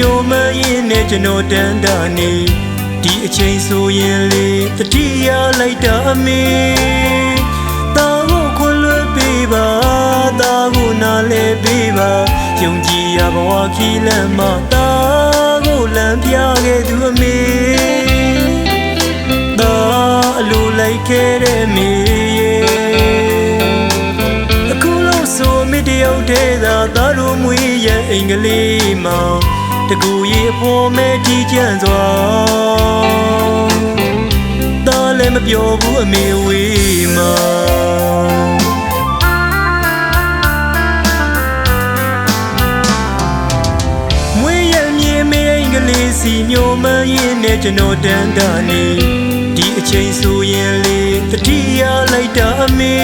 မျိုးမရင်နဲ့ကျွန်တော်တန်တာနေဒီအချိန်ဆိုရင်လေတတိယလိုက်တာအမေတာကိုခွန်လွှတ်ပေးပါတာကိုနားလဲပေးပါယုံကြည်ရဘဝခီးလမ်းမှာတာကိုလမ်းပြခဲ့သူအမေတာအလိုလိုက်ခဲ့တဲ့မေအခုလို့ဆိုမိတယောက်တည်းသာသားတို့မွေးရဲ့အင်္ဂလိပ်မှာတကူရေဖို့မဲတီးကြံစွာတာလည်းမပြောဘူးအမေဝေးမှာမွေးရဲ့မြေမေအင်္ဂလိပ်စီမျိုးမရင်နဲ့ကျွန်တော်တန်တာနေဒီအချိန်ဆိုရင်လေတတိယလိုက်တာအမေ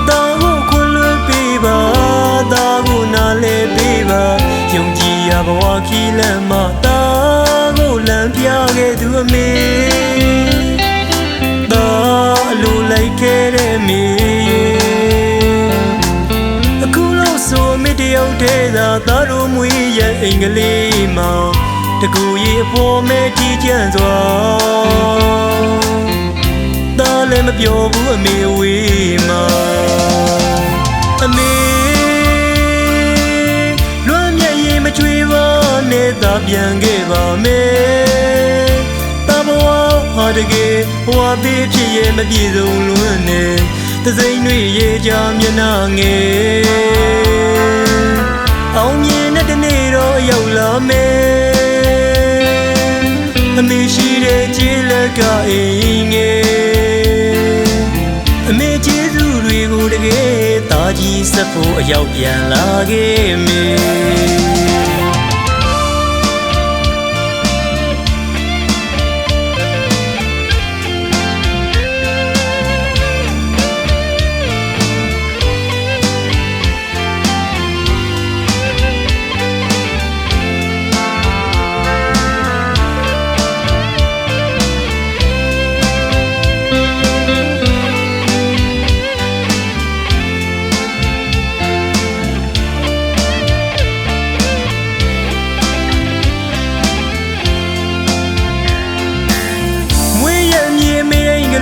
တာကိုခွန်လွှတ်ပေးပါတာကိုနားလဲပေးပါယုံကြည်ရဘဝခီးလမ်းမှာတာကိုလမ်းပြခဲ့သူအမေတာအလိုလိုက်ခဲ့တဲ့မေအခုလို့ဆိုမိတယောက်တည်းသာသားတို့မွေးရဲ့အင်္ဂလိပ်မှာတကူရေဖို့မဲတီးကြံစွာတာလည်းမပြောဘူးအမေဝေးမှာအမေလွမ်းမြတ်ရင်မချွေပါနဲ့တာပြန်ခဲ့ပါမယ်တာဘဝဟာတကယ်ဘဝပေးဖြစ်ရဲ့မပြေဆုံးလွန်းနေသစိမ့်တွေရေကြမျက်နှာငယ်အောင်မြင်တဲ့နေ့တော့ရောက်လာမယ်အမေရှိတဲ့ခြေလက်ကအိမ်ငယ်အမေကျေးဇူးတွေကိုတကယ်တာကြီးဆက်ဖို့အရောက်ပြန်လာခဲ့မေ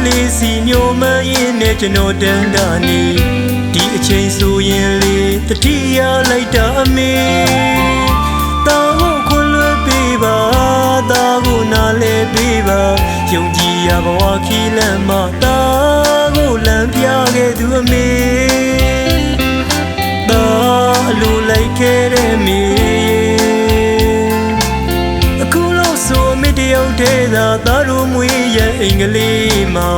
လေးစီမျိုးမရင်နဲ့ကျွန်တော်တန်တာနေဒီအချိန်ဆိုရင်လေတတိယလိုက်တာအမေတာကိုခွန်လွှတ်ပေးပါတာကိုနားလဲပေးပါယုံကြည်ရဘဝခီးလမ်းမှာတာကိုလမ်းပြခဲ့သူအမေတာအလိုလိုက်ခဲ့တဲ့မေအခုလို့ဆိုမိတယောက်တည်းသာသားတို့မွေးရဲ့အင်္ဂလိပ်မှာ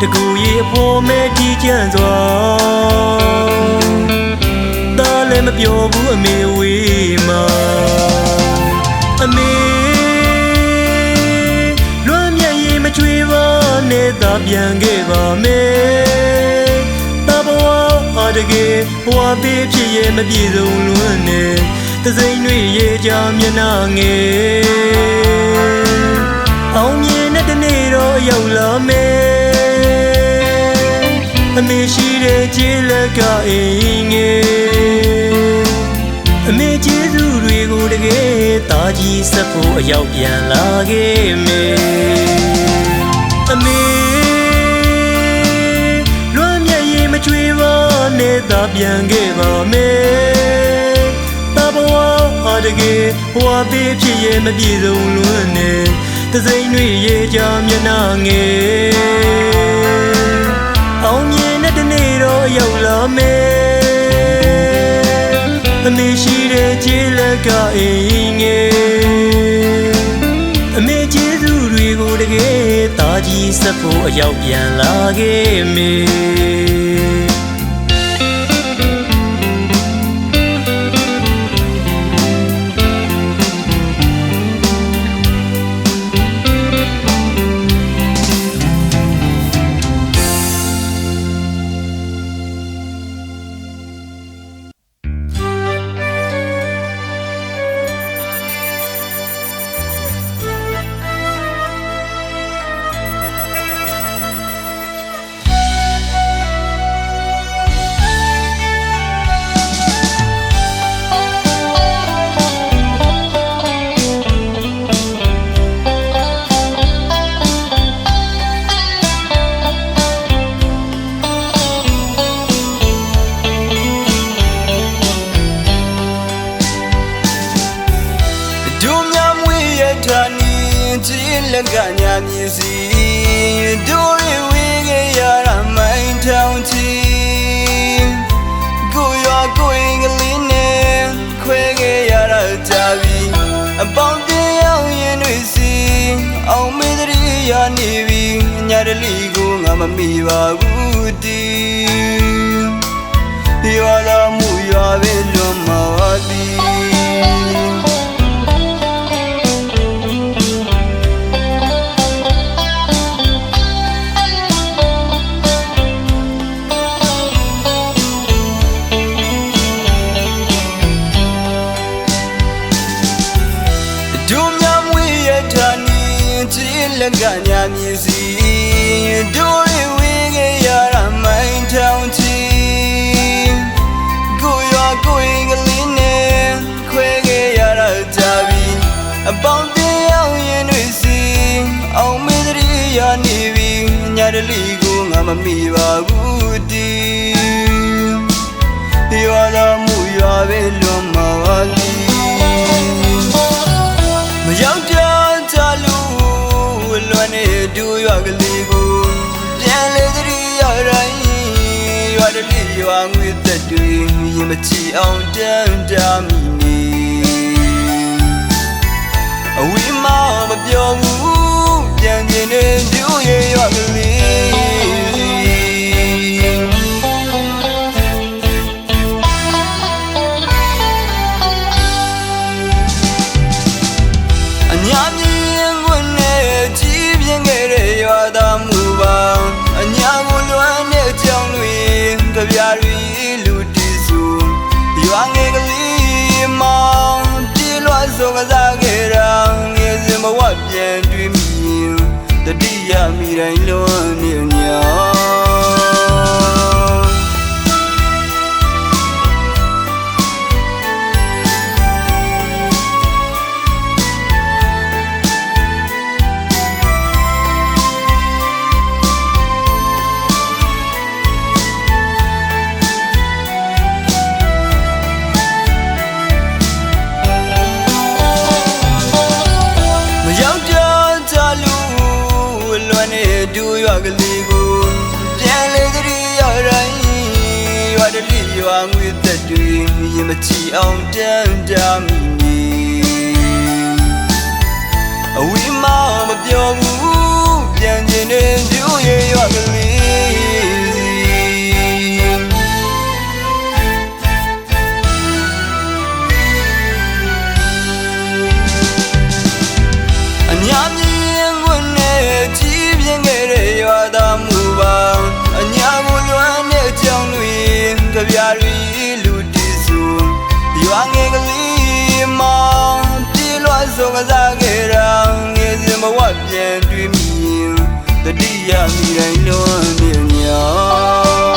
တကူရေဖို့မဲတီးကြံစွာတာလည်းမပြောဘူးအမေဝေးမှာအမေလွမ်းမြတ်ရင်မချွေပါနဲ့တာပြန်ခဲ့ပါမယ်တာဘဝဟာတကယ်ဘဝပေးဖြစ်ရဲ့မပြေဆုံးလွန်းနေသစိမ့်တွေရေကြမျက်နှာငယ်အောင်မြင်တဲ့နေ့တော့ရောက်လာမယ်အမေရှိတဲ့ခြေလက်ကအိမ်ငယ်အမေကျေးဇူးတွေကိုတကယ်တာကြီးဆက်ဖို့အရောက်ပြန်လာခဲ့မယ်အမေလွမ်းမြတ်ရင်မချွေပါနဲ့တာပြန်ခဲ့ပါမယ်တာဘဝဟာတကယ်ဘဝပေးဖြစ်ရဲ့မပြေဆုံးလွန်းနေသစိမ့်တွေရေကြမျက်နှာငယ်အောင်မြင်တဲ့နေ့တော့ရောက်လာမယ်အမေရှိတဲ့ခြေလက်ကအိမ်ငယ်အမေကျေးဇူးတွေကိုတကယ်တာကြီးဆက်ဖို့အရောက်ပြန်လာခဲ့မယ် လက်ကညာမြည်စီတို့ရဝေးခဲ့ရတာမိုင်းထောင်ချီကိုရွာကိုရင်ကလေးနဲ့ခွဲခဲ့ရတာကြာပြီအပေါင်းတင်ရောက်ရင်တွေစီအောင်မေးတရီရနေပြီညတလီကိုငါမမိပါဘူးတီရွာလာမှုရွာပဲလွန်မှာပြီလက်ကညာမြည်စီတို့ရဝေးခဲ့ရတာမိုင်းထောင်ချီကိုရွာကိုရင်ကလေးနဲ့ခွဲခဲ့ရတာကြာပြီအပေါင်းတင်ရောက်ရင်တွေစီအောင်မေးတရီရနေပြီညတလီကိုငါမမိပါဘူးတီရွာလာမှုရွာပဲလွန်မှာပါတီမရောက်ကြလွန်နေတူရွာကလေးကိုပြန်လေသတိရတိုင်းရွာတတိရွာငွေသက်တွေရင်မချီအောင်တန်းတာမိနေအဝေးမောင်မပြောဘူးပြန်ကျင်နေတူရဲ့ရွာကလေးအညာမြင်ခွင့်နဲ့ရွာသားမှုပါအညာကိုလွမ်းတဲ့ကြောင်တွေကြပြားတွေလူတီစုရွာငယ်ကလေးမောင်ပြေးလွှတ်ဆိုကစားခဲ့တာငယ်စဉ်ဘဝပြန်တွေ့မိတတိယမိတိုင်းလွမ်းနေညာတူရွာကလေးကိုပြန်လေသတိရတိုင်းရွာတတိရွာငွေသက်တွေရင်မချီအောင်တန်းတာမိနေအဝေးမောင်မပြောဘူးပြန်ကျင်နေတူရဲ့ရွာကလေးအညာမြင်ခွင့်နဲ့ရွာသားမှုပါအညာကိုလွမ်းတဲ့ကြောင်တွေကြပြားတွေလူတီစုရွာငယ်ကလေးမောင်ပြေးလွှတ်ဆိုကစားခဲ့တာငယ်စဉ်ဘဝပြန်တွေ့မိတတိယမိတိုင်းလွမ်းနေညာ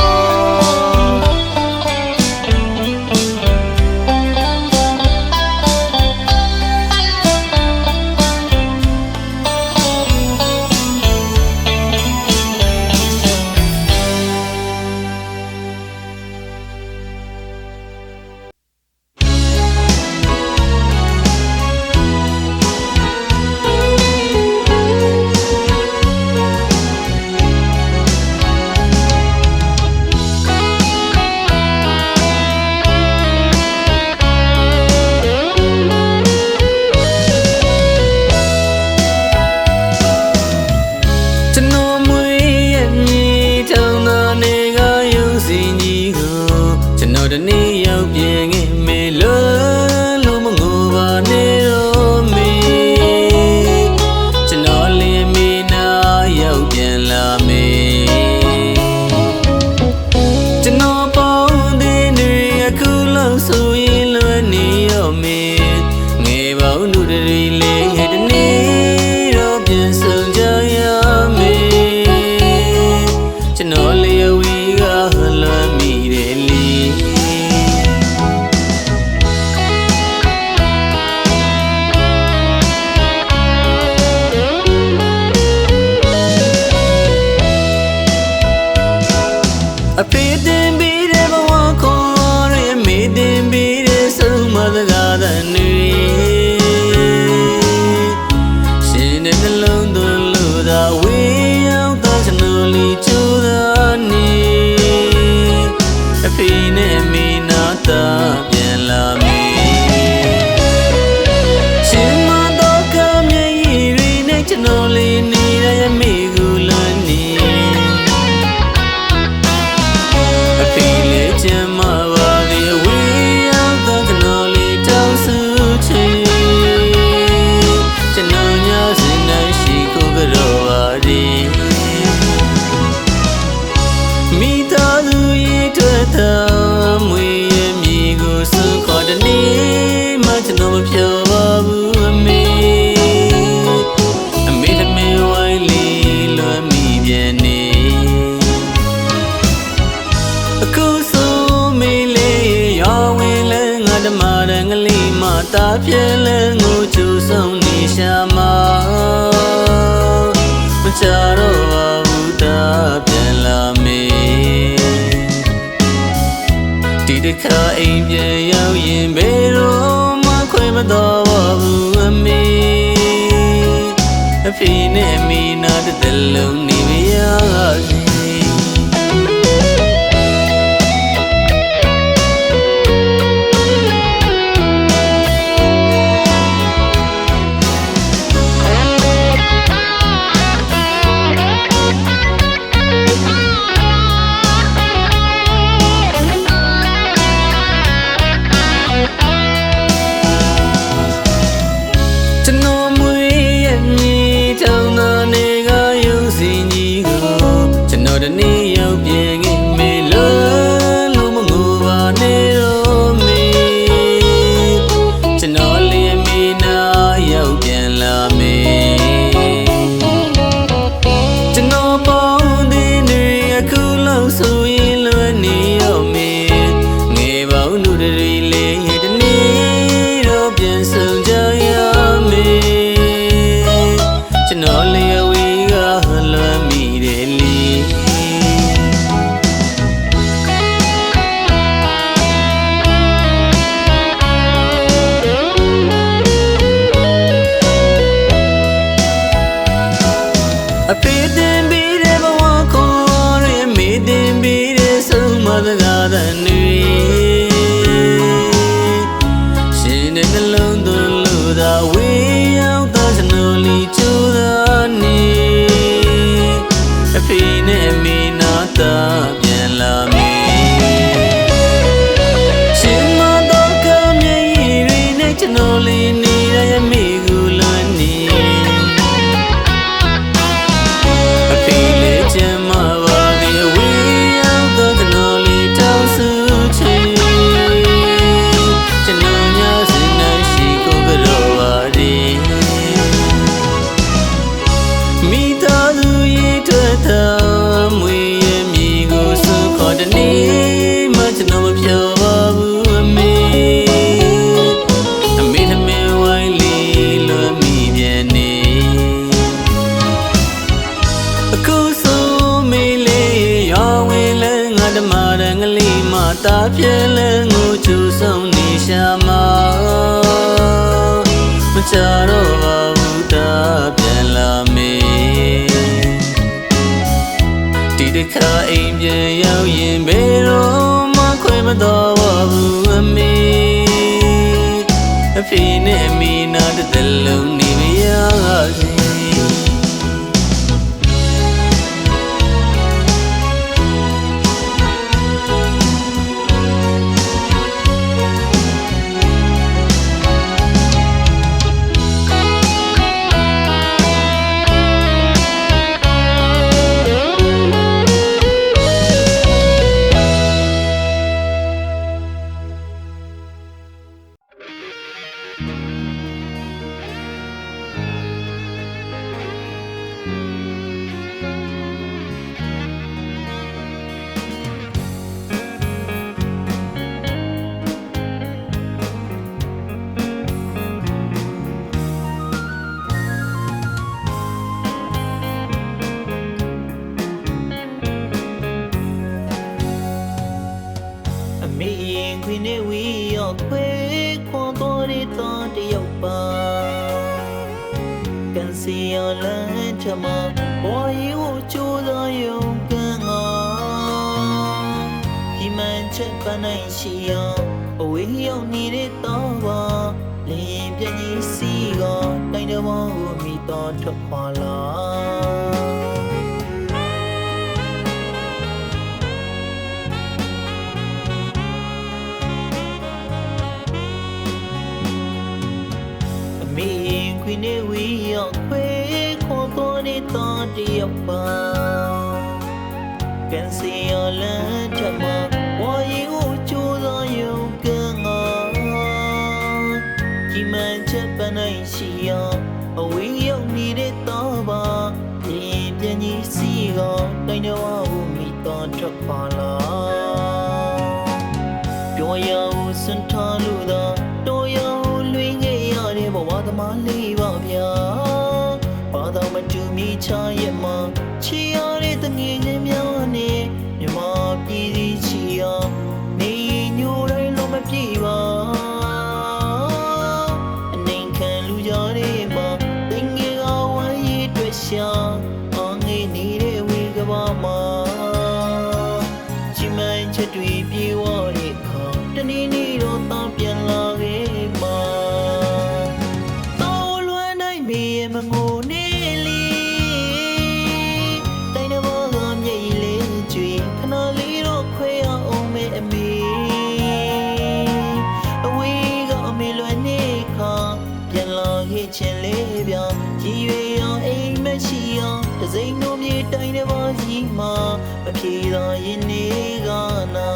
တခါအိမ်ပြန်ရောက်ရင်ဘယ်တော့မှခွဲမတော်ဘူးအမေအဖေနဲ့မိနာတစ်လုံးနေမရစေတနေ့ရောက်ပြန်ခဲ့မေလို့မငိုပါနဲ့တော့မေကျွန်တော်လေးမေနာရောက်ပြန်လာမေကျွန်တော်ပေါင်းတဲ့နေအခုလောက်ဆိုရင်လွယ်နေရောမေငယ်ပေါင်းလူတွေလေးတနေ့တော့ပြန်ဆောင်ကြရမေကျွန်တော်လေးဝေးကလွယ်မိတယ်လေအဖေတင်ပြီးတဲ့ဘဝကိုရမေတင်ပြီးတဲ့ဆုံးမစကားတဲ့နေရှင်တဲ့နှလုံးသွင်းလို့သာဝေးရောက်သောကျွန်တော်လီချိုးသာနေအဖေနဲ့မေနာတာပြန်လာမေရှင်မတော့ကမြေရီနဲ့ကျွန်တော်လီနေရမေကိုလွန်နေမွေရမြေကိုစုခေါ်တနေ့မှကျွန်တော်မပြောပါဘူးအမေသမီးဝိုင်းလေးလွန်မိပြန်နေအခုဆိုမေလေးရောင်းဝင်လဲငါတမရငလေးမတာပြဲလဲငိုချူဆုံးနေရှာမှာမချတော့ပါဘူးတာပြန်လာမေတခါအိမ်ပြန်ရောက်ရင်ဘယ်တော့မှခွဲမတော်ဘူးအမေအဖေနဲ့မိနာတစ်လုံးနေမရစေခွေခွန်တော်ရတော်တယောက်ပါကန်စီရလန်ချမဘောရီကိုကြိုးစားရုံကံငါဒီမှန်ချက်ပန်းနိုင်ရှိအောင်အဝေးရောက်နေတဲ့တော့ပါလင်းပြင်းကြီးစီကတိုင်းတော်ကိုမိတော်ထွက်ခွာလာခွေနေဝီရောက်ခွေခေါ်တော်နေတော်တယောက်ပါကန်စီရလန်ချမဝါရီကိုကြိုးစားရုံကငါဒီမှန်ချက်ပန်းနိုင်ရှိအောင်အဝေးရောက်နေတဲ့တော့ပါဒီပြန်ကြီးစီကတိုင်းတော်ကိုမိတော်ထွက်ပါလာပြောရအောင်စံထားလို့သာတော်ရလွင်ခဲ့ရတဲ့ဘဝသမားလေးပါဗျာဘာသာမတူမိချရဲ့မှာချီရတဲ့တငယ်ချင်းများနဲ့မြမပြည်စီချီအောင်နေညို ခဲ့ခြင်းလေးပြရည်ရွယ်အောင်အိမ်မရှိအောင်တစိမ့်တို့မြေတိုင်းတဲ့ဘာကြီးမှာမဖြေသာရင်နေကနာ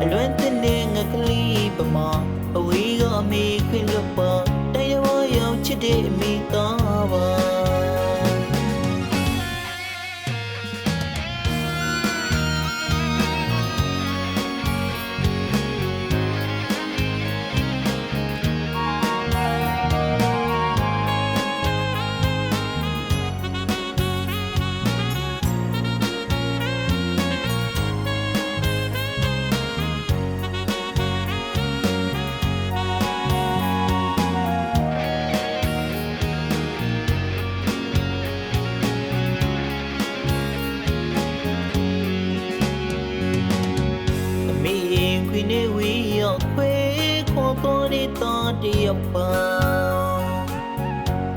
အလွန်တဲ့ငါကလေးပမာအဝေးကအမေခွင့်လွတ်ပါတိုင်းတဲ့ဘာရောက်ချစ်တဲ့အမိသားပါနေဝီရောက်ခွေခေါ်ပေါ်နေတာတယောက်ပါ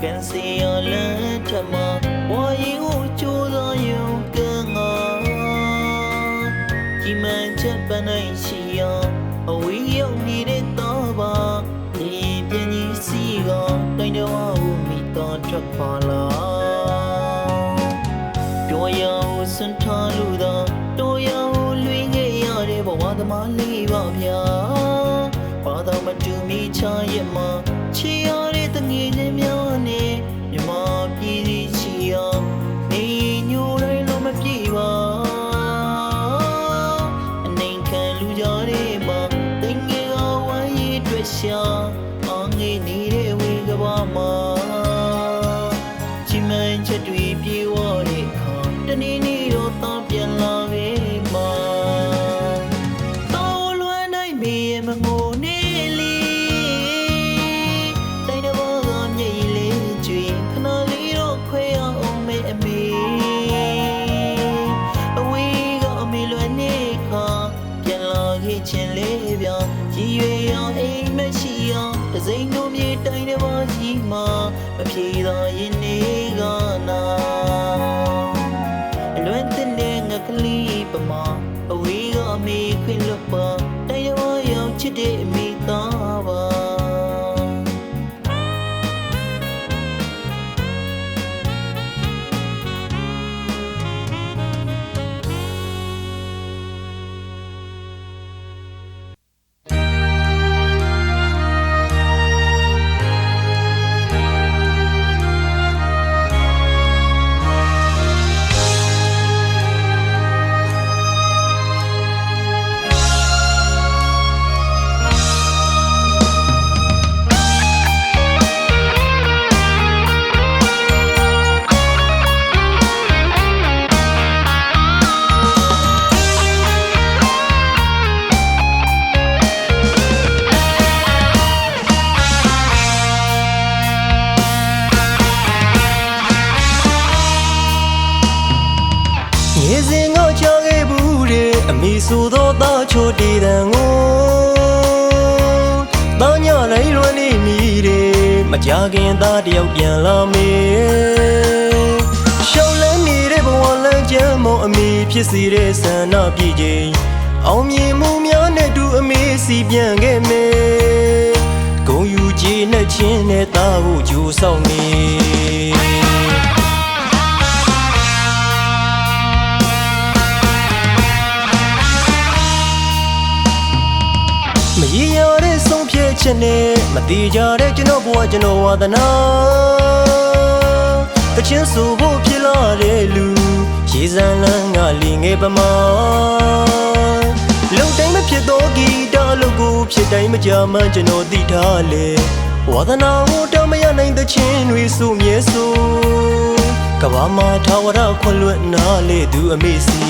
ကန်စီရလန်ချမဝါရီကိုချိုးသောယုံကငါဒီမှန်ချက်ပန်းနိုင်ရှိအောင်အဝီရောက်နေတဲ့တော့ပါဒီပြင်းကြီးစီကတိုင်းတော်ကိုမိတော်ထွက်ပါလားပြောရအောင်စံထားလို့တော့တော်ရအောင်လွင်ခဲ့ရတဲ့ဘဝသမားလေးပါဗျာဘာသာမတူမိချရဲ့မှာချီရတဲ့တငယ်ချင်းများနဲ့မြမပြည်စီချီအောင်နေညိုတိုင်းလုံးမပြေပါအနေခံလူကြတဲ့မှာတငယ်ကဝမ်းရည်တွေ့ရှာအောင်ငေးနေတဲ့ဝေကဘာမှာချီမန်ချက်တွေပြေဝတဲ့ခါတနေ့နေ့တော့တောင်းပြန်လာပဲမှာတော်လွမ်းတိုင်းမေမငိုနေလေတိုင်းတော်ကမြေကြီးလေးကျွေခဏလေးတော့ခွဲအောင်မေအမေအဝေးကအမေလွမ်းနေခါပြန်လာခဲ့ခြင်းလေးပြရည်ရွယ်အောင်အိမ်မရှိအောင်တစိမ့်တို့မြေတိုင်းတော်ကြီးမှာမဖြေသာရင်နေကနာလွန်တဲ့ငါကလေးပမာအဝေးကအမေခွင့်လွတ်ပါတိုင်းတော်ရောက်ချစ်တဲ့အမိသားပါရေစင်ကိုချောခဲ့ဘူးတဲ့အမိဆိုသောသားချိုတည်တံကိုတောင်းညလိုက်လွန်နေမိတယ်မကြခင်သားတယောက်ပြန်လာမေရှောင်းလန်းနေတဲ့ဘဝလမ်းကျမ်းမောအမိဖြစ်စီတဲ့ဆန္ဒပြည့်ချိန်အောင်မြင်မှုများနဲ့တူအမေစီပြန်ခဲ့မေဂုံယူကြည်နဲ့ချင်းနဲ့သားကိုကြိုးဆောင်နေမရရတဲ့ဆုံးဖြတ်ချက်နဲ့မတိကြတဲ့ကျွန်တော်ဘဝကျွန်တော်ဝါသနာတချင်းဆိုဖို့ဖြစ်လာတဲ့လူရေစံလန်းကလီငယ်ပမာလုံတိုင်းမဖြစ်တော့ဂီတလို့ကိုဖြစ်တိုင်းမကြမှန်းကျွန်တော်သိထားလေဝါသနာကိုတော့မရနိုင်တဲ့ချင်းတွေဆိုမြဲဆိုကဘာမှာထာဝရခွန်လွတ်နာလေသူအမေစီ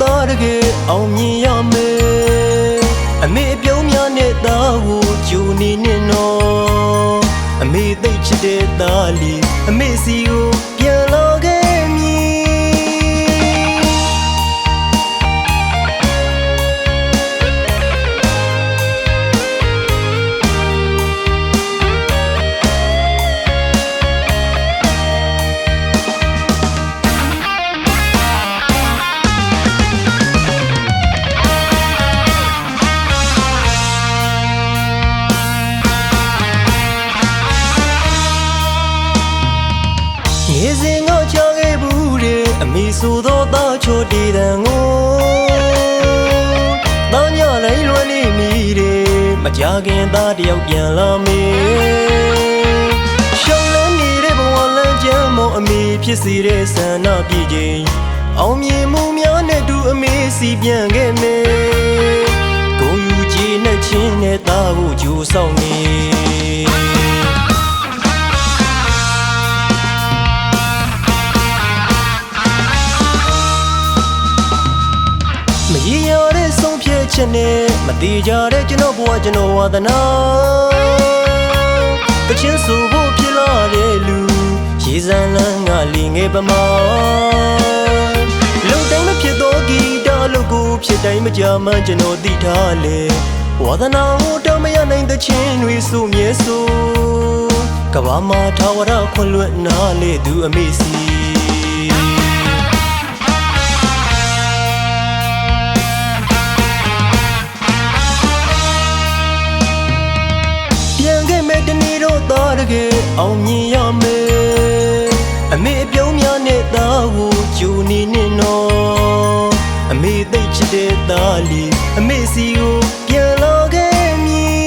သားတကယ်အောင်မြင်ရမယ်အမေအပြုံးများနဲ့သားကိုဂျူနေနဲ့နော်အမေသိချစ်တဲ့သားလီအမေစီကိုပြန်လာခဲ့မည် ချခဲ့ဘူးတဲ့အမေဆိုသောသားချိုတည်တံကိုတောင်းညလိုက်လွှမ်းနေမိတယ်မကြခင်သားတယောက်ပြန်လာမေရှောင်းလန်းနေတဲ့ဘဝလမ်းကျမ်းမောအမေဖြစ်စေတဲ့ဆန္ဒပြည့်ခြင်းအောင်မြင်မှုများနဲ့တူအမေစီပြန်ခဲ့မယ်ဂုဏ်ယူကြည်နဲ့ချင်းနဲ့သားကိုကြိုးဆောင်နေမရရတဲ့ဆုံးဖြတ်ချက်နဲ့မတိကြတဲ့ကျွန်တော်ဘဝကျွန်တော်ဝါသနာတချင်းဆိုဖို့ဖြစ်လာတဲ့လူရေစံလန်းကလီငယ်ပမာလုံတိုင်းမဖြစ်တော့ဂီတာလို့ကိုဖြစ်တိုင်းမကြမှန်းကျွန်တော်သိထားလေဝါသနာကိုတော့မရနိုင်တဲ့ချင်းတွေဆိုမြဲဆိုကဘာမှာထာဝရခွင့်လွတ်နာလေသူအမေစီတနေ့တော့သားတကယ်အောင်မြင်ရမယ်အမေအပြုံးများနဲ့သားကိုဂျူနေနေနော်အမေသိချစ်တဲ့သားလီအမေစီကိုပြန်လာခဲ့မည်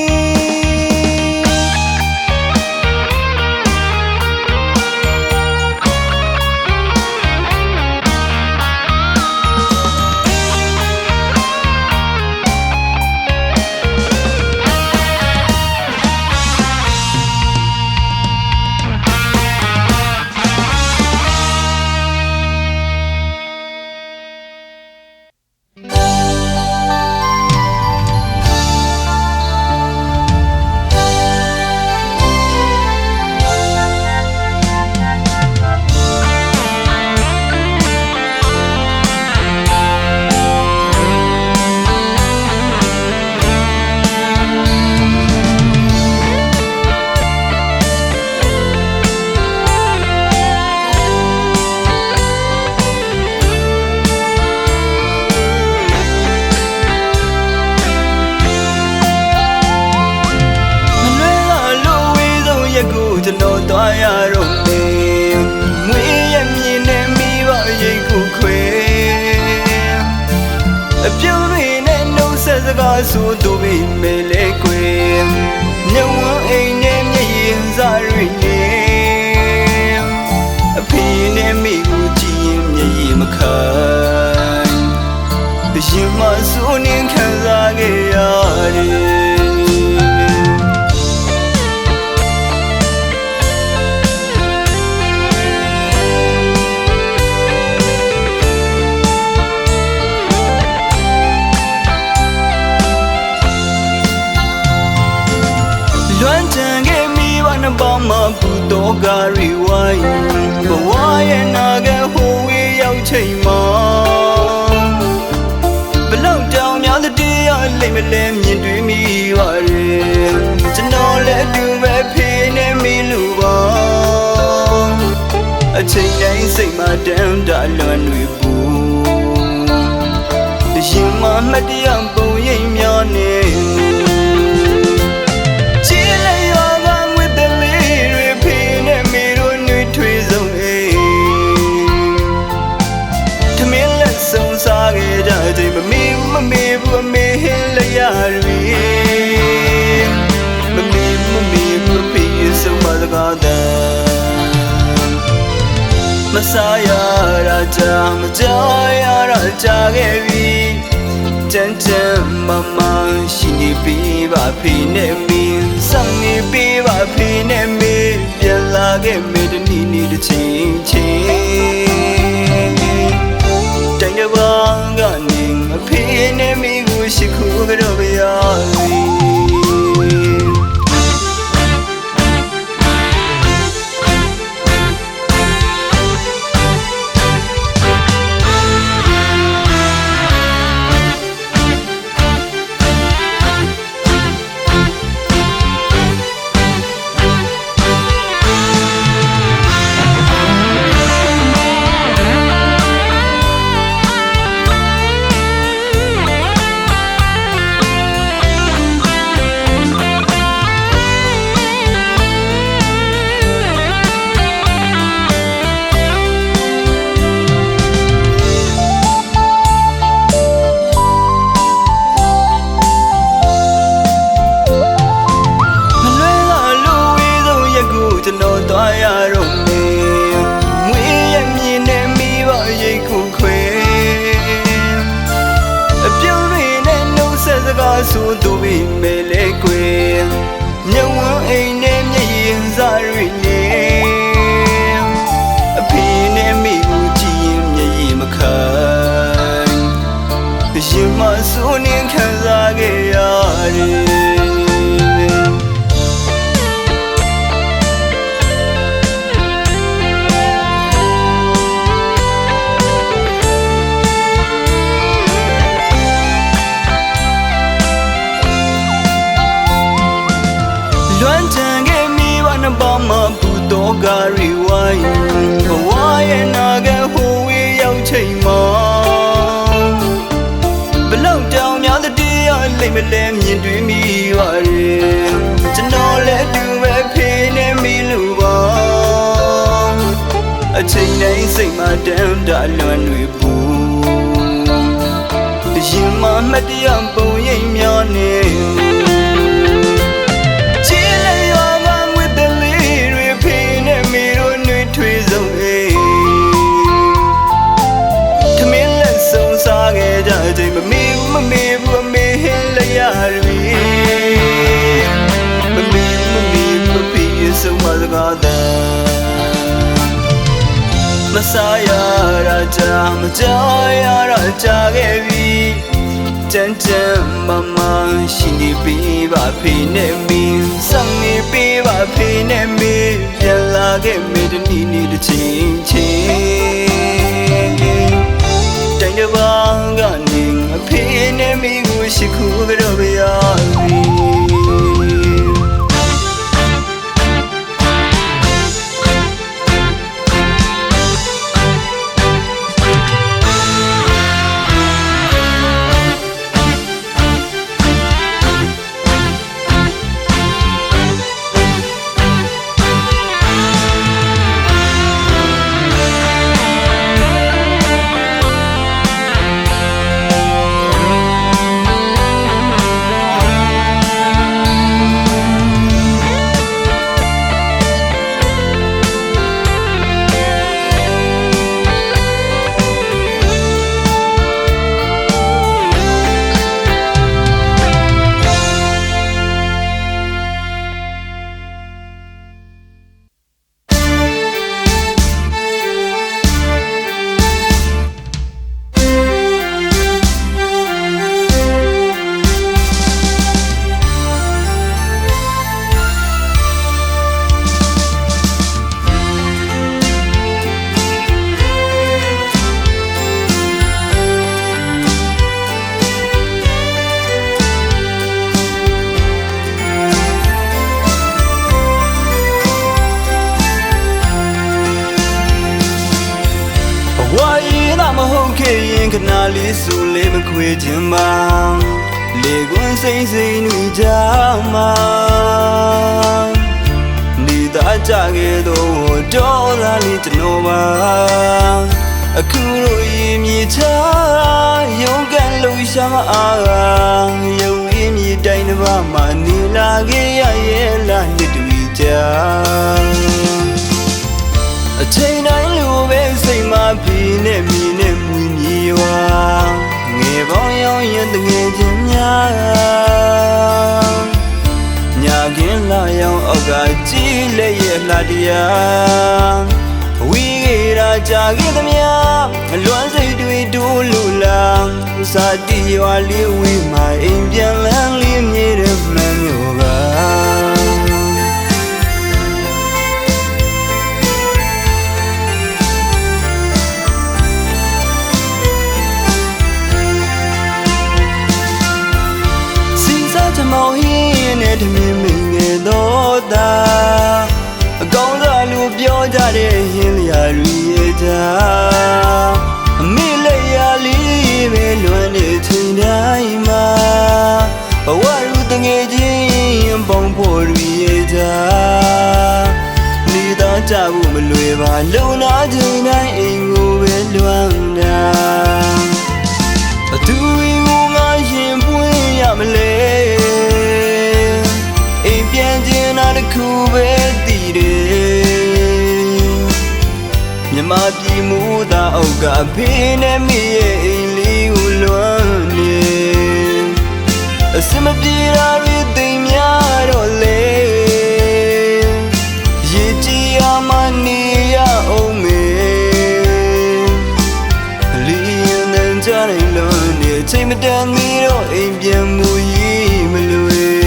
ကျွန်တော်သွားရတော့မယ်ငွေရမြင်နေမိပါရိတ်ခုခွေအပြုံးတွေနဲ့နှုတ်ဆက်စကားဆိုသူမိမေလေခွေညဝန်းအိမ်နဲ့မျက်ရည်စားရင်းနေအဖေနဲ့မိကိုကြည့်ရင်မျက်ရည်မခံရှင်မဆိုနေခံစားခဲ့ရတယ်ဘာမှဘူးတော့ဂရီဝိုင်းဘဝရဲ့နာကဟိုဝေးရောက်ချိန်မှာဘလောက်တောင်များတဲ့တရားလိမ့်မလဲမြင်တွေ့မိပါရဲ့ကျွန်တော်လည်းအတူပဲဖေးနေမိလို့ပါအချိန်တိုင်းစိတ်မှတမ်းတလွန်တွေပူရှင်မမတရားပုံရိပ်များနေစားခဲ့ကြချိန်မမေဘူးအမေဟင်းလိုက်ရပြီမမေဘူးဖေးဆုံးမစကားတမ်းမစားရတာကြာမကြောက်ရတာကြာခဲ့ပြီတန်တန်မမရှိနေပြီပါဖေးနဲ့မင်းဆောင်နေပြီပါဖေးနဲ့မင်းပြန်လာခဲ့မေတနီနီတစ်ချိန်ချင်းတိုင်းတစ်ပါးကနေအဖေနဲ့မိကိုရှိခိုးကြတော့ရပြီ ရင်မှစိုးနှင်းခံစားခဲ့ရတယ်လွမ်းချန်ခဲ့မိဘနှစ်ပေါင်းမှာဘူတော်ကားရီဝိုင်းဘဝရဲ့နာဂတ်ဟိုဝေးရောက်ချိန်မှာဘလောက်တောင်များတဲ့တရားလိမ့်မလဲမြင်တွေ့မိပါရဲ့ကျွန်တော်လည်းတူပဲဖေးနေမိလို့ပါအချိန်တိုင်းစိတ်မှတမ်းတလွန်တွေပူရင်မှမတရားပုံရိပ်များနေမမေဘူးအမေဟင်းလိုက်ရပြီမမေဘူးမဖေးဆုံးမစကားတမ်းမစားရတာကြာမကြောက်ရတာကြာခဲ့ပြီကြမ်းကြမ်းမမရှိနေပြီပါဖေးနဲ့မင်းစံနေပြီပါဖေးနဲ့မင်းပြန်လာခဲ့မေတ္တနီနီတစ်ချိန်ချင်းတိုင်းတစ်ပါးကနေအဖေနဲ့မိကိုရှိခုကြောပြရပြီရင်ခဏလေးဆူလေးမခွေခြင်းပါလေကွန်းစိမ့်စိမ့်နှွေကြမှာနေသားကြခဲ့တော့တော်သားလေးကျွန်တော်ပါအခုလိုရင်မြေချရုံးကန်လို့ရှာမအားရုံရင်းမြေတိုင်းတစ်ပါးမှနေလာခဲ့ရရဲ့လားနှစ်တူကြအချိန်တိုင်းလိုပဲစိတ်မဖီးနဲ့မြည်နဲ့မွေးမြေဝါငယ်ပေါင်းရောင်းရင်တငယ်ချင်းများညာကင်းလာရောင်းအောက်ကကြည်လက်ရဲ့လှတရားဝီးခဲ့တာကြာခဲ့သမျှအလွမ်းစိတ်တွေတိုးလို့လားစာတီရွာလေးဝေးမှအိမ်ပြန်လန်းလေးမြေတဲ့မှန်မျိုးကမောင်ဟင်းနဲ့တမင်မငယ်တော့တာအကောင်းစားလူပြောကြတဲ့ဟင်းလျာတွေရဲ့တာအမေလက်ရလေးပဲလွမ်းနေချိန်တိုင်းမှာဘဝရူတငယ်ချင်းပုံဖို့တွေရဲ့တာနေသားကြဖို့မလွယ်ပါလုံနာချိန်တိုင်းအိမ်ကိုပဲလွမ်းတာဘသူကိုငါရင်ပွင့်ရမလဲခုပဲတည်တယ်မြမပြည်မူသားအောက်ကဖေးနဲ့မိရဲ့အိမ်လေးကိုလွမ်းနေအစမပြေတာတွေသိမ်းများတော့လေရေကြီးရမှနေရအောင်မေလီရင်တန်ကြတယ်လွမ်းနေ ချိန်မတန်သေးတော့အိမ်ပြန်မှုရေးမလွယ်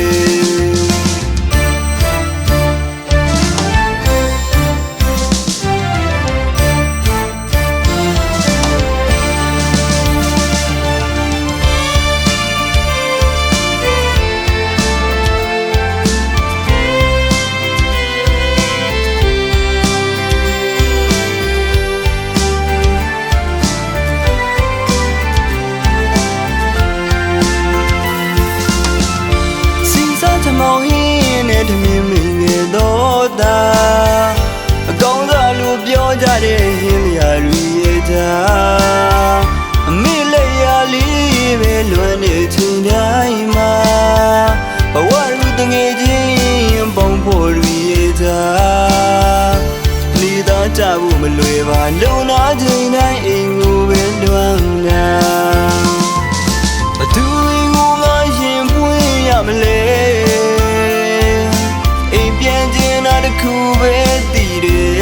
မောင်ဟင်းနဲ့တမင်မင်းငယ်တော့တာအကောင်းစားလို့ပြောကြတဲ့ဟင်းလျာတွေရဲ့တာအမေလက်ရလေးပဲလွမ်းနေချိန်တိုင်းမှာဘဝရူတငယ်ချင်းပေါင်းဖို့တွေရဲ့တာနေသားကြဖို့မလွယ်ပါလုံနာချိန်တိုင်းအိမ်ကိုပဲလွမ်းနာဘသူကိုငါရင်ပွင့်ရမလဲခုပဲတည်တယ်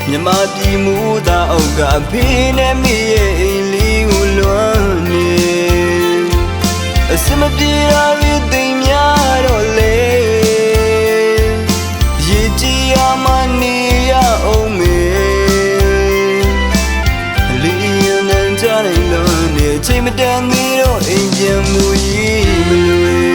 မြမပြည်မူသာအောက်ကဖေးနဲ့မေရဲ့အိမ်လေးကိုလွမ်းနေအစမပြေတာတွေသိမ်းများတော့လေရေကြီးရမနေရအောင်မေလေးရန်တန်ကြတယ်လွမ်းနေချိန်မတန်သေးတော့အိမ်ပြန်မှုရေးမလွယ်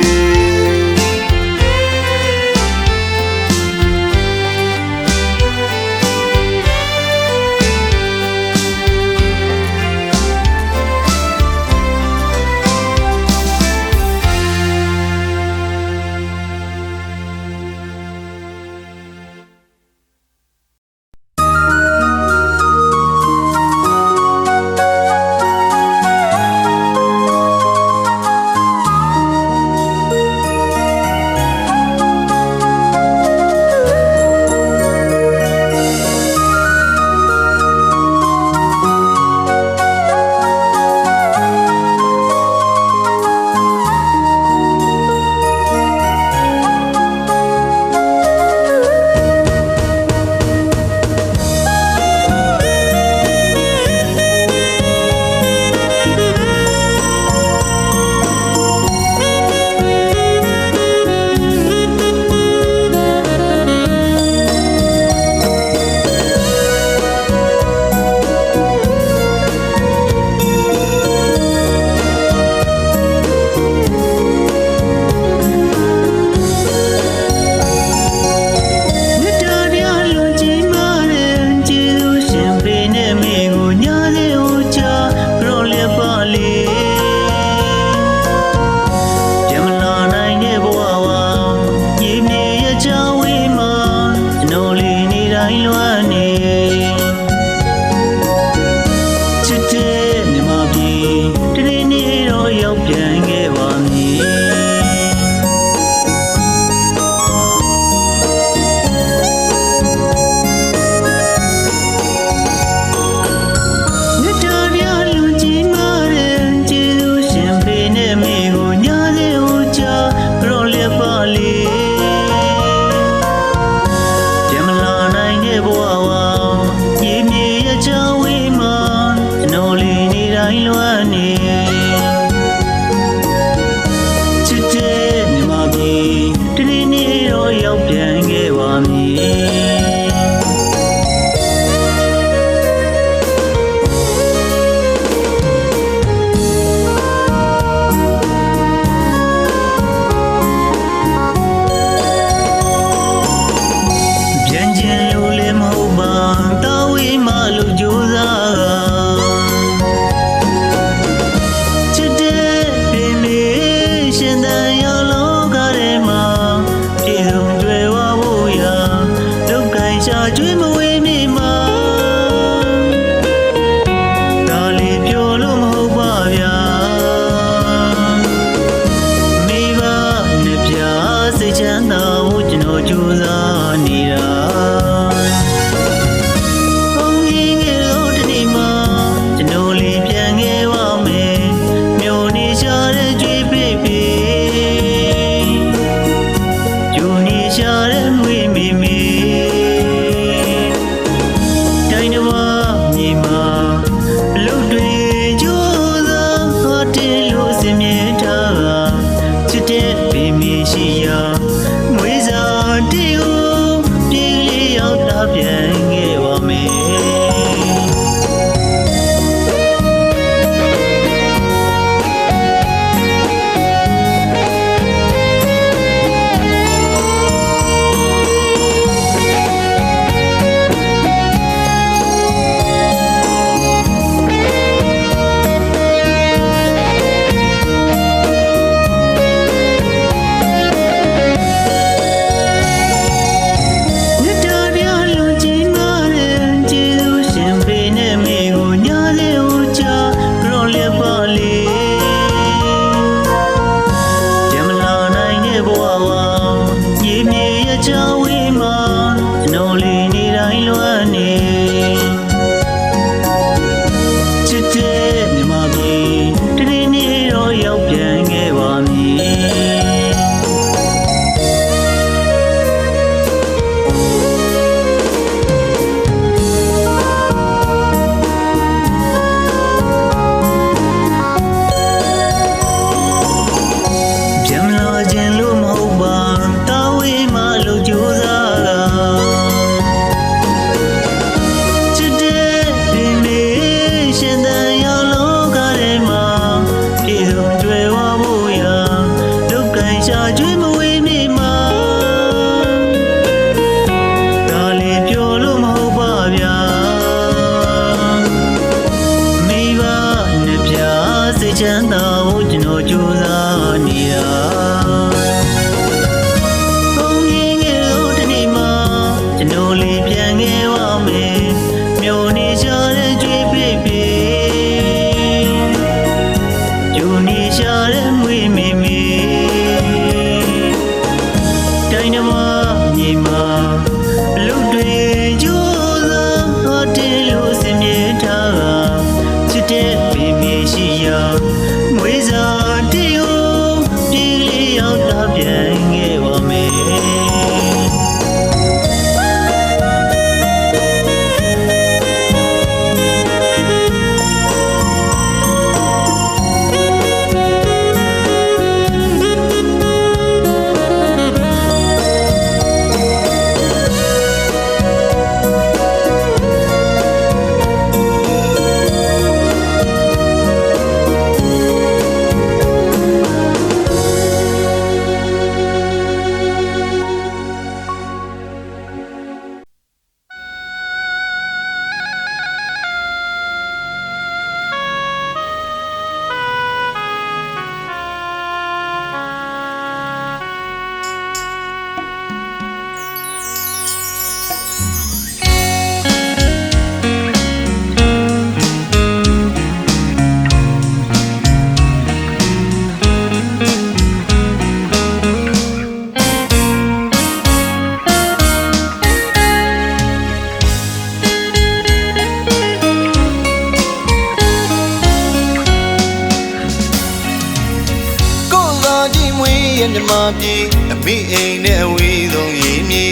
မာပြည်အမိအိမ်နဲ့အဝေးဆုံးရင်းမြေ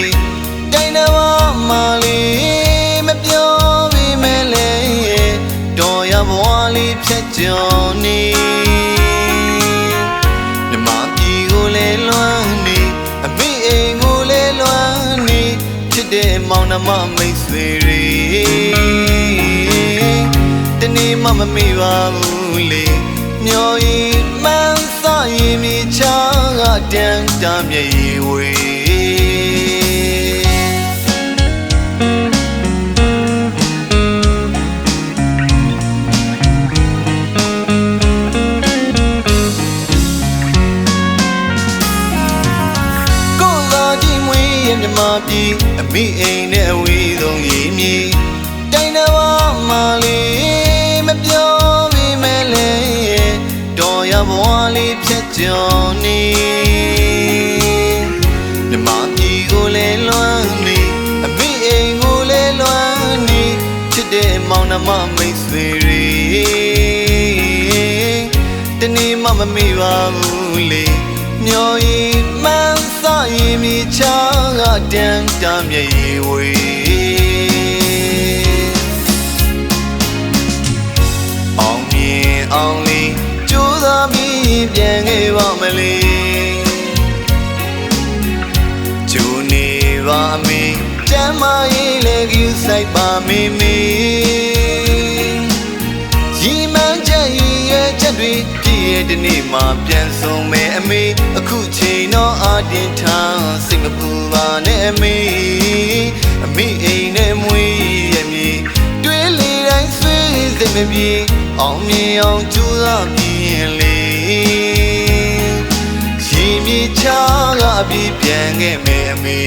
တိုင်းတော်မာလေးမပြောပေမဲ့လေတော်ရဘွားလေးဖြတ်ကျော်နေမြမပြည်ကိုလေလွမ်းနေအမိအိမ်ကိုလေလွမ်းနေဖြစ်တဲ့မောင်နှမမိတ်ဆွေတွေတနေ့မှမမေ့ပါဘူးလေမျောရီမှန်းစာရင်မြေချာကတန်တမ်းမြေဝေမြမပြည်အမိအိမ်နဲ့အဝေးဆုံးရင်းမြေတိုင်းတော်မာလေးမပြောပေမဲ့လေတော်ရဘွားလေးဖြတ်ကျော်နေမြမပြည်ကိုလေလွမ်းနေအမိအိမ်ကိုလေလွမ်းနေချစ်တဲ့မောင်နှမမိတ်ဆွေတွေတနေ့မှမမေ့ပါဘူးလေမျောရီမှန်းစာရင်မြေချာကတန်တမ်းမြေဝေအောင်မြင်အောင်လေးကြိုးစားပြီးပြန်ခဲ့ပါမလေးဂျူနေပါမေတမ်းမရေးလေကူဆိုင်ပါမေမေရီမန်းချက်ရဲ့ချက်တွေပြည့်တဲ့နေ့မှာပြန်ဆုံမယ်အမေအခုချိန်တော့အတင်းထားစိတ်မပူပါနဲ့အမေအိမ်နဲ့မွေးရမြေတွေးလေတိုင်းဆွေးစိတ်မပြေအောင်မြင်အောင်ကြိုးစားပြီးလေရီမြေချာကပြီးပြန်ခဲ့မယ်အမေ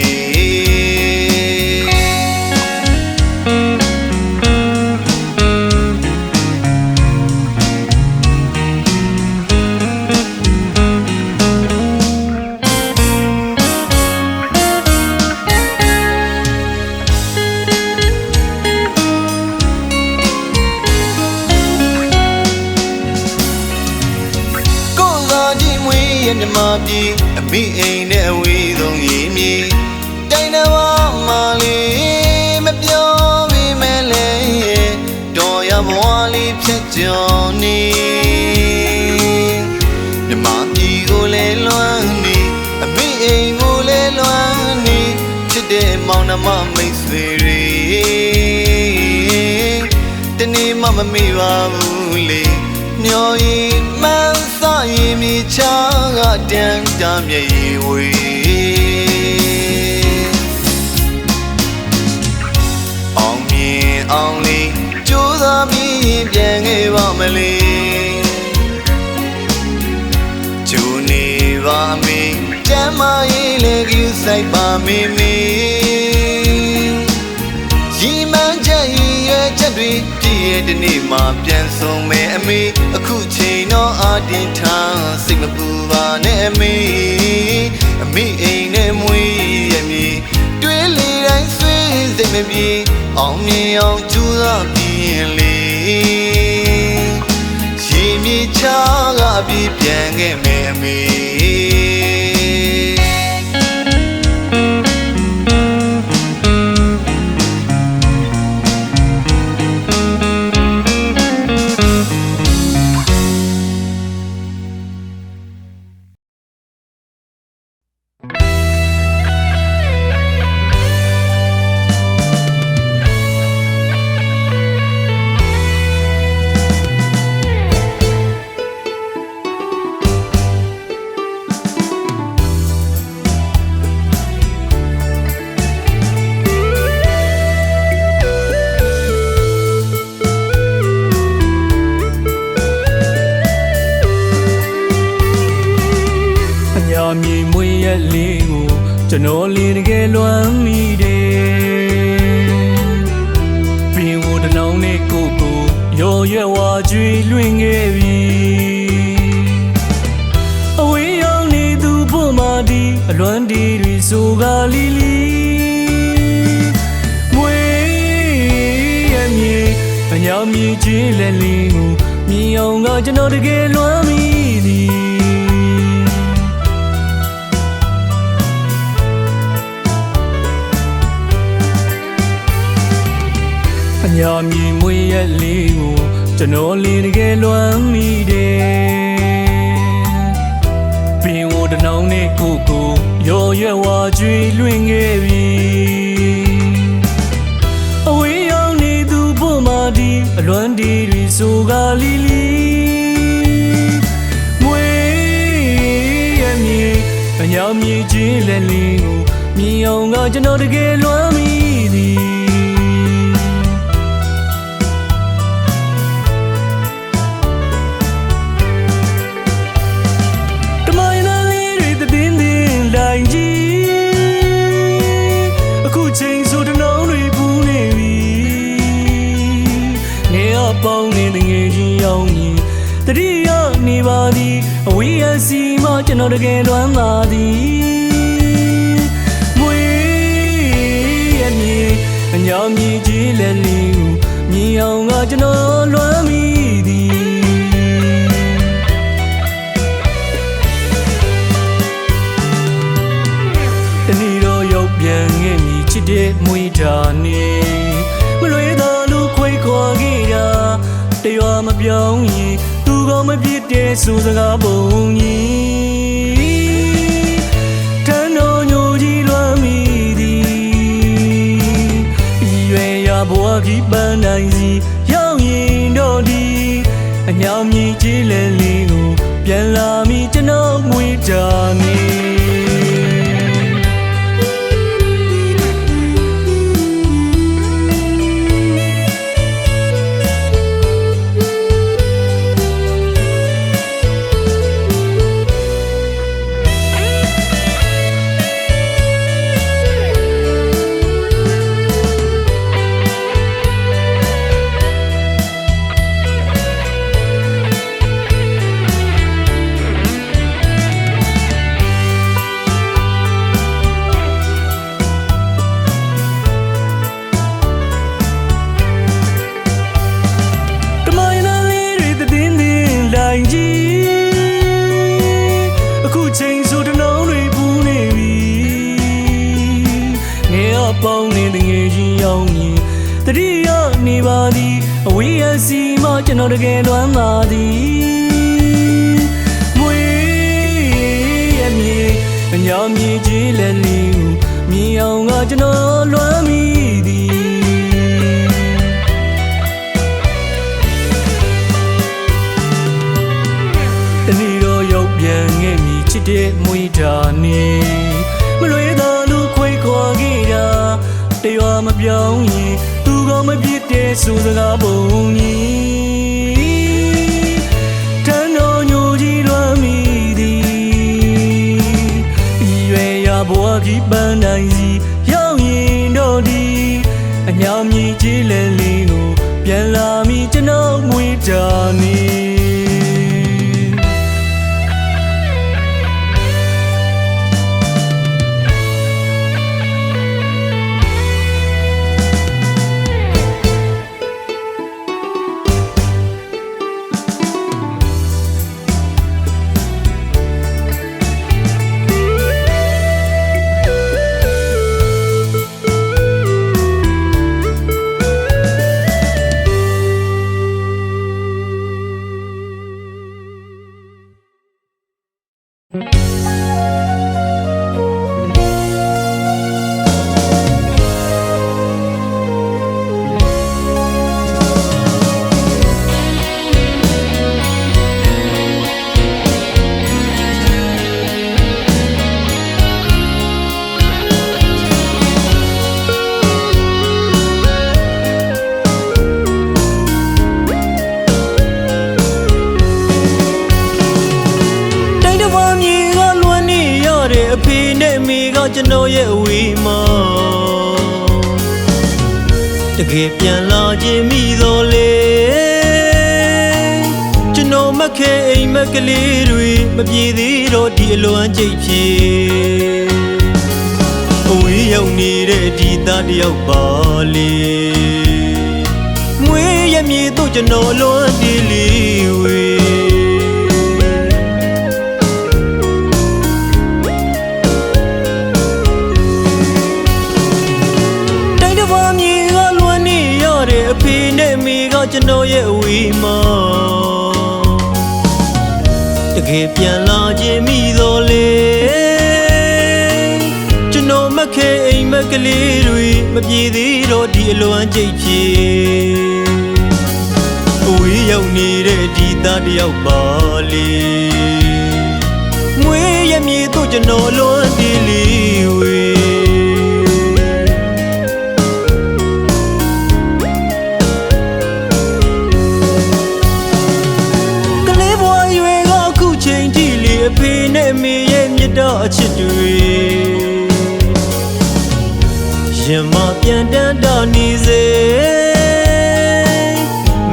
မြမပြည်အမိအိမ်နဲ့အဝေးဆုံးရင်းမြေတိုင်းတော်မာလေးမပြောပေမဲ့လေတော်ရဘွားလေးဖြတ်ကျော်နေမြမပြည်ကိုလေလွမ်းနေအမိအိမ်ကိုလေလွမ်းနေချစ်တဲ့မောင်နှမမိတ်ဆွေတွေတနေ့မှမမေ့ပါဘူးလေမျောရီမှန်းစာရင်မြေချာကတန်တမ်းမြေဝေအောင်မြင်အောင်လေးကြိုးစားပြီးပြန်ခဲ့ပါမလေးဂျူနေပါမေတမ်းမရေးလေကူဆိုင်ပါမေမေရီမန်းချက်ရဲ့ချက်တွေပြည့်တဲ့နေ့မှာပြန်ဆုံမယ်အမေအခုချိန်တော့အတင်းထားစိတ်မပူပါနဲ့အမေအိမ်နဲ့မွေးရမြေတွေးလေတိုင်းဆွေးစိတ်မပြေအောင်မြင်အောင်ကြိုးစားပြီးလေရီမြေချာကပြီးပြန်ခဲ့မယ်အမေမြေမွေးရလေးကိုကျွန်တော်လေးတကယ်လွမ်းမိတယ်ပြင်ဝတနောင်းနဲ့ကိုရော်ရွယ်ဝါကြွေလွင်ခဲ့ပြီအဝေးရောက်နေသူဖို့မာဒီအလွမ်းဒီတွေဆိုကားလီလီမွေးရမြေအညာမြေကြီးလက်လေးကိုမြင်အောင်ကကျွန်တော်တကယ်လွမ်းမိသည် ညာမြင်မွေးရဲ့လေးကိုကျွန်တော်လေးတကယ်လွမ်းမိတယ်ပင်ဝတနောင်းနဲ့ကိုရော်ရွယ်ဝါကျွေလွင့်ခဲ့ပြီအဝေးရောက်နေသူဖို့မာဒီအလွမ်းဒီတွေဆိုကလီလီမွေးရဲ့မြေအညာမြင်ချင်းလက်လေးကိုမြင်အောင်ကကျွန်တော်တကယ်လွမ်းမိသည်ပေါင်းနေတဲ့ငယ်ချင်းရောက်ရင်တတိယနေပါသည်အဝေးအစီမကျွန်တော်တကယ်လွမ်းပါသည်မွေးရဲ့မြေအညာမြည်ကြီးလက်လေးကိုမြင်အောင်ကကျွန်တော်လွမ်းမိသည်တနည်းတော့ရောက်ပြန်ခဲ့မြည်ချစ်တဲ့မွေးတာနေမလွေသားလူခွေခွာခဲ့တာတရွာမပြောင်းရင်သူကမပြစ်တဲ့စူစကားပုံကြီးထန်းတော်ညိုကြီးလွမ်းမိသည်ရွယ်ရဘွားကြီးပန်းနိုင်စီရောက်ရင်တော့ဒီအညာမြည်ကြီးလဲလေးကိုပြန်လာမိကျွန်တော်မွေးတာနေပေါင်းနေတဲ့ငယ်ချင်းရောက်ရင်တတိယနေပါသည်အဝေးအစီမကျွန်တော်တကယ်လွမ်းပါသည်မွေးရဲ့မြေအညာမြည်ကြီးလက်လေးကိုမြင်အောင်ကကျွန်တော်လွမ်းမိသည်တနည်းတော့ရောက်ပြန်ခဲ့မြည်ချစ်တဲ့မွေးတာနေမလွေသားလူခွေခွာခဲ့တာတရွာမပြောင်းရင်သူကမပြစ်တဲ့စူစကားပုံကြီးထန်းတော်ညိုကြီးလွမ်းမိသည်ရွယ်ရဘွားကြီးပန်းနိုင်စီရောက်ရင်တော့ဒီအညာမြည်ကြီးလဲလေးကိုပြန်လာမိကျွန်တော်မွေးတာနေကျွန်တော်ရဲ့အဝေးမှာတကယ်ပြန်လာခြင်းမိတော့လေကျွန်တော်မခဲအိမ်မက်ကလေးတွေမပြေသေးတော့ဒီအလွမ်းကြိတ်ဖြစ်အဝေးရောက်နေတဲ့ဒီသားတယောက်ပါလေမွေးရမြေတို့ကျွန်တော်လွမ်းတီးလေးဝေအဖေ နဲ့မိကကျွန်တော်ရဲ့အဝေးမှာတကယ်ပြန်လာခြင်းမိတော့လေကျွန်တော်မခဲအိမ်မက်ကလေးတွေမပြေသေးတော့ဒီအလွမ်းကြိတ်ပြေအဝေးရောက်နေတဲ့ဒီသားတယောက်ပါလေမွေးရမြေတို့ကျွန်တော်လွမ်းတီးလီဝေအဖေနဲ့မေရဲ့မြတ်တော်အချစ်တွေရင်မပြန်တန်းတာနေစေ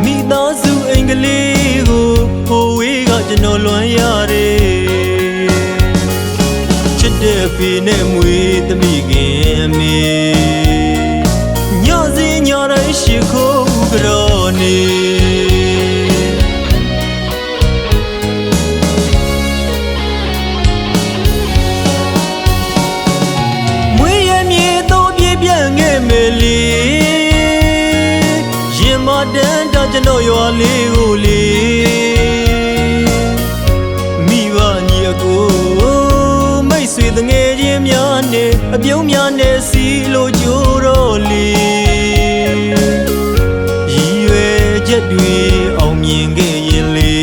မိသားစုအင်္ဂလိပ်ကိုဟိုဝေးကကျွန်တော်လွမ်းရတယ်ချစ်တဲ့အဖေနဲ့မွေးသမီးခင်အမေညစဉ်ညတိုင်းရှိခိုးကြောနေရင်မတန်းတာကျွန်တော်ရွာလေးကိုလေမိဘညီအကိုမိတ်ဆွေတငယ်ချင်းများနဲ့အပြုံးများနဲ့စီလိုကြိုးတော့လေရည်ရွယ်ချက်တွေအောင်မြင်ခဲ့ရင်လေ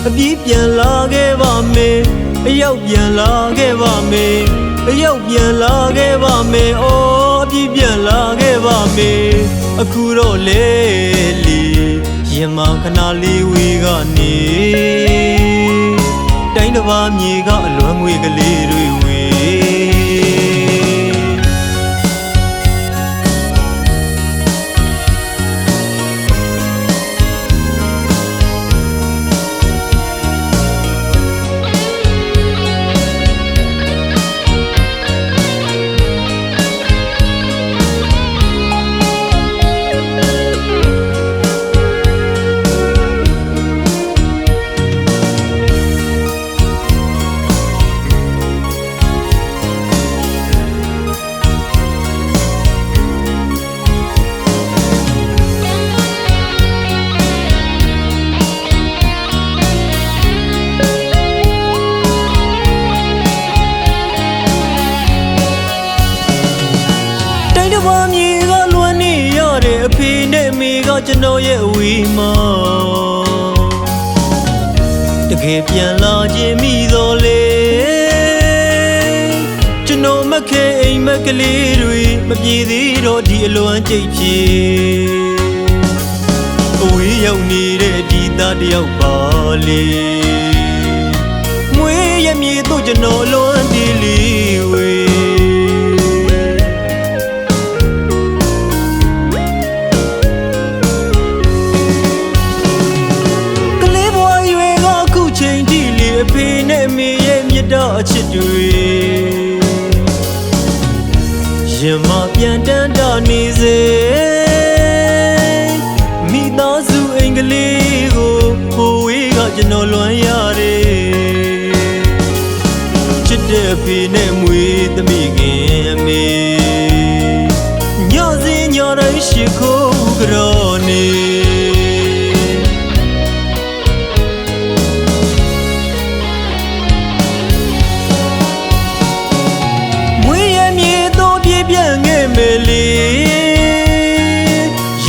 အပြည့်ပြန်လာခဲ့ပါမယ်အရောက်ပြန်လာခဲ့ပါမယ်အရောက်ပြန်လာခဲ့ပါမယ်အော်အပြည့်ပြန်လာခဲ့ပါမယ်အခုတော့လေလီရင်မခဏလေးဝေးကနေတိုင်းတစ်ပါးမြေကအလွမ်းငွေကလေးတွေဝေအဖေနဲ့မိကကျွန်တော်ရဲ့အဝေးမှာတကယ်ပြန်လာခြင်းမိတော့လေကျွန်တော်မခဲအိမ်မက်ကလေးတွေမပြေသေးတော့ဒီအလွမ်းကြိတ်ပြေအဝေးရောက်နေတဲ့ဒီသားတယောက်ပါလေမွေးရမြေတို့ကျွန်တော်လွမ်းတီးလီဝေအဖေနဲ့မေရဲ့မြတ်တော်အချစ်တွေရင်မပြန်တန်းတာနေစေမိသားစုအင်္ဂလိပ်ကိုဟိုဝေးကကျွန်တော်လွမ်းရတယ်ချစ်တဲ့အဖေနဲ့မွေးသမီးခင်အမေညစဉ်ညတိုင်းရှိခိုးကြောနေ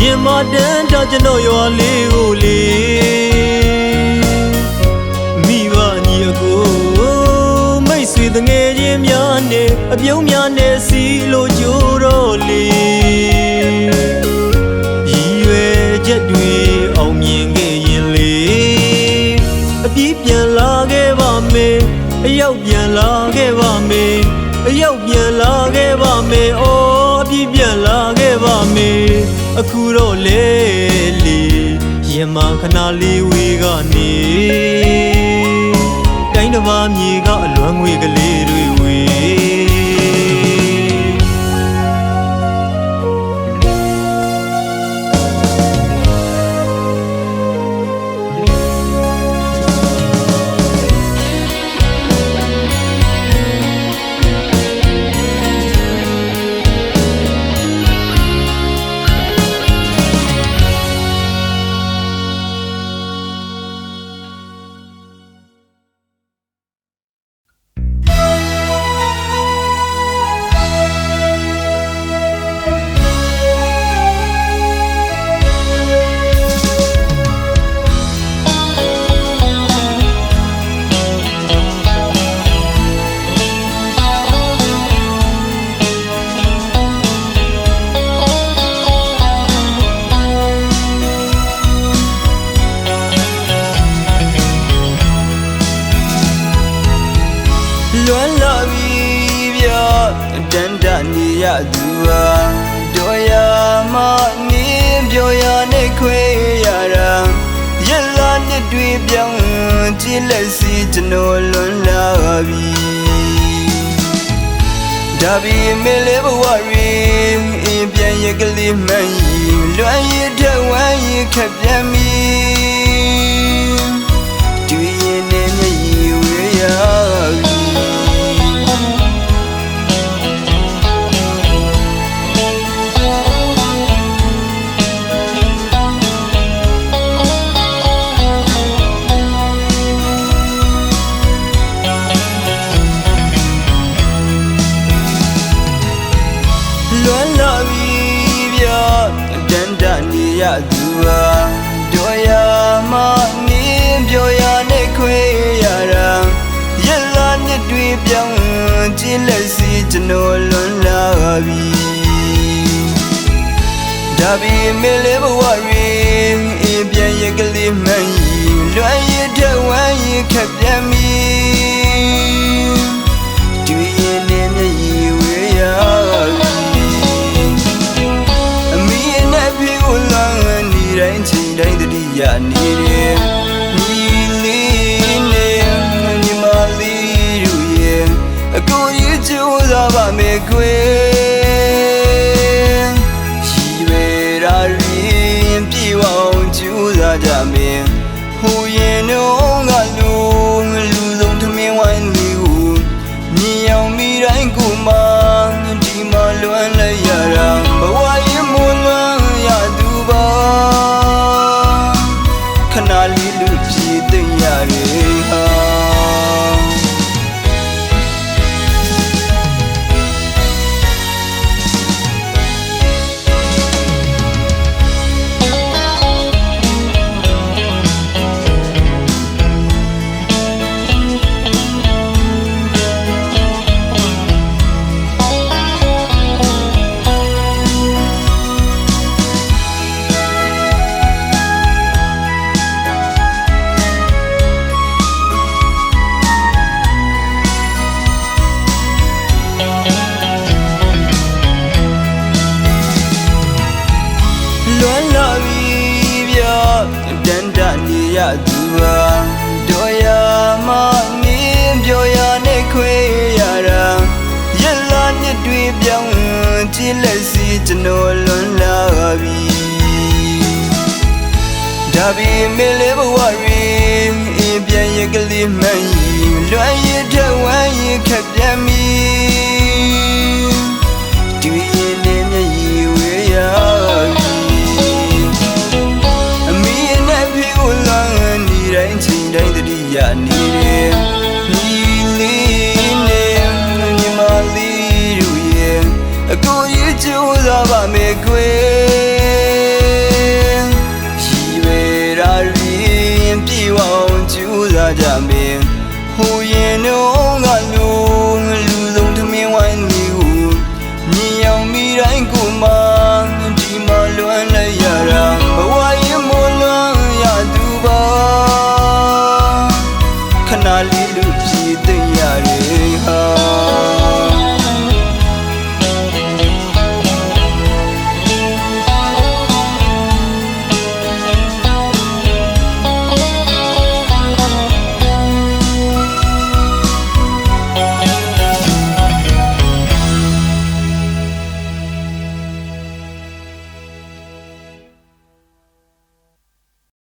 ရင်မတန်းတာကျွန်တော်ရွာလေးကိုလေမိဘညီအကိုမိတ်ဆွေတငယ်ချင်းများနဲ့အပြုံးများနဲ့စီလိုကြိုးတော့လေရည်ရွယ်ချက်တွေအောင်မြင်ခဲ့ရင်လေအပြည့်ပြန်လာခဲ့ပါမယ်အရောက်ပြန်လာခဲ့ပါမယ်အရောက်ပြန်လာခဲ့ပါမယ်အော်အပြည့်ပြန်လာခဲ့ပါမယ်အခုတော့လေလီရင်မခဏလေးဝေးကနေတိုင်းတစ်ပါးမြေကအလွမ်းငွေကလေးတွေဝေ သူဟာတို့ရမနေပြောရနဲ့ခွေရတာရလာနှစ်တွေပြောင်းကြည့်လက်စီကျွန်တော်လွန်လာပြီဒါပေမဲ့လေဘဝရီအင်းပြန်ရကလေးမှန်ရင်လွမ်းရတဲ့ဝမ်းရခက်ပြန်ပြီတွေ့ရင်နဲ့မျက်ရည်ဝေးရပြီလွမ်းလာပြီဗျာတန်တနေရသူဟာတို့ရမနေပြောရနဲ့ခွေရတာရလာနှစ်တွေပြောင်းကြည့်လက်စီကျွန်တော်လွန်လာပြီဒါပေမဲ့လေဘဝရီအင်းပြန်ရကလေးမှန်ရင်လွမ်းရတဲ့ဝမ်းရခက်ပြန်ပြီတွေ့ရင်နဲ့မျက်ရည်ဝေးရတိုင်းချိန်တိုင်းတတိယနေတယ်ညီလေးနဲ့ညီမလေးတို့ရဲ့အကိုကြီးကြိုးစားပါမယ်ကွယ်ရှိပဲရာရင်ပြေအောင်ကြိုးစားကြမယ်ဟိုရင်တော့ငါလူဆုံးထမင်းဝိုင်းလေးကိုမြင်အောင်မိတိုင်းကိုမှဒီမှာလွမ်းလိုက်ရတာဘဝရင်မလွမ်းရသူပါခဏလေးလူပြေးသိမ့်ရရဲ့ဟာလွမ်းလာပြီဗျာတန်တနေရသူဟာတို့ရမနေပြောရနဲ့ခွေရတာရလာနှစ်တွေပြောင်းကြည့်လက်စီကျွန်တော်လွန်လာပြီဒါပေမဲ့လေဘဝရီအင်းပြန်ရကလေးမှန်ရင်လွမ်းရတဲ့ဝမ်းရခက်ပြန်ပြီတွေ့ရင်နဲ့မျက်ရည်ဝေးရတိုင်းချိန်တိုင်းတတိယနေတယ်ညီလေးနဲ့ညီမလေးတို့ရဲ့အကိုကြီးကြိုးစားပါမယ်ကွယ်ရှိပဲရာရင်ပြေအောင်ကြိုးစားကြမယ်ဟိုရင်တော့ငါလူဆုံးထမင်းဝိုင်းလေးကိုမြင်အောင်မိတိုင်းကိုမှဒီမှာလွမ်းလိုက်ရ